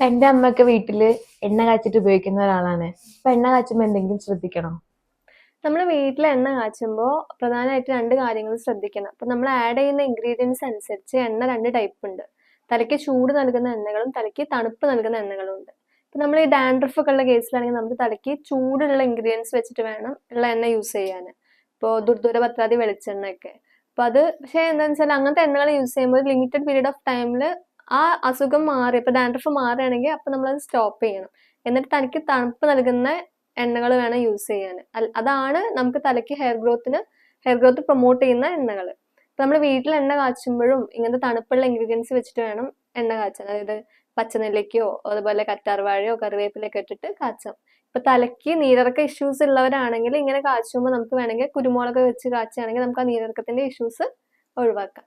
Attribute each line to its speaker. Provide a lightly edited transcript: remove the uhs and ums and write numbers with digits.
Speaker 1: എന്റെ അമ്മയൊക്കെ വീട്ടില് എണ്ണ കാച്ചിട്ട് ഉപയോഗിക്കുന്ന ഒരാളാണ്. അപ്പൊ എണ്ണ കാച്ചുമ്പോ എന്തെങ്കിലും ശ്രദ്ധിക്കണോ?
Speaker 2: നമ്മൾ വീട്ടിൽ എണ്ണ കാച്ചുമ്പോൾ പ്രധാനമായിട്ട് രണ്ട് കാര്യങ്ങൾ ശ്രദ്ധിക്കണം. അപ്പം നമ്മൾ ആഡ് ചെയ്യുന്ന ഇൻഗ്രീഡിയൻസ് അനുസരിച്ച് എണ്ണ രണ്ട് ടൈപ്പ് ഉണ്ട്. തലയ്ക്ക് ചൂട് നൽകുന്ന എണ്ണകളും തലയ്ക്ക് തണുപ്പ് നൽകുന്ന എണ്ണകളും ഉണ്ട്. ഇപ്പം നമ്മൾ ഈ ഡാൻഡ്രഫ് ഒക്കെ ഉള്ള കേസിലാണെങ്കിൽ നമുക്ക് തലയ്ക്ക് ചൂടുള്ള ഇൻഗ്രീഡിയൻസ് വെച്ചിട്ട് വേണം ഉള്ള എണ്ണ യൂസ് ചെയ്യാൻ. ഇപ്പോൾ ദുർദൂര പത്രാതി വെളിച്ചെണ്ണയൊക്കെ. അപ്പം അത് പക്ഷേ എന്താണെന്ന് വെച്ചാൽ അങ്ങനത്തെ എണ്ണകൾ യൂസ് ചെയ്യുമ്പോൾ ഒരു ലിമിറ്റഡ് പീരീഡ് ഓഫ് ടൈമിൽ ആ അസുഖം മാറി ഇപ്പം ഡാൻഡ്രഫ് മാറുകയാണെങ്കിൽ അപ്പം നമ്മളത് സ്റ്റോപ്പ് ചെയ്യണം. എന്നിട്ട് തനിക്ക് തണുപ്പ് നൽകുന്ന എണ്ണകൾ വേണം യൂസ് ചെയ്യാൻ. അതാണ് നമുക്ക് തലയ്ക്ക് ഹെയർ ഗ്രോത്ത് പ്രൊമോട്ട് ചെയ്യുന്ന എണ്ണകൾ. ഇപ്പൊ നമ്മൾ വീട്ടിൽ എണ്ണ കാച്ചുമ്പോഴും ഇങ്ങനത്തെ തണുപ്പുള്ള ഇൻഗ്രീഡിയൻസ് വെച്ചിട്ട് വേണം എണ്ണ കാച്ചാൻ. അതായത് പച്ചനെല്ലിക്കയോ അതുപോലെ കറ്റാർവാഴയോ കറിവേപ്പിലൊക്കെ ഇട്ടിട്ട് കാച്ചാം. ഇപ്പൊ തലയ്ക്ക് നീരിറക്ക ഇഷ്യൂസ് ഉള്ളവരാണെങ്കിൽ ഇങ്ങനെ കാച്ചുമ്പോൾ നമുക്ക് വേണമെങ്കിൽ കുരുമുളക് വെച്ച് കാച്ചുകയാണെങ്കിൽ നമുക്ക് ആ നീരിറക്കത്തിന്റെ ഇഷ്യൂസ് ഒഴിവാക്കാം.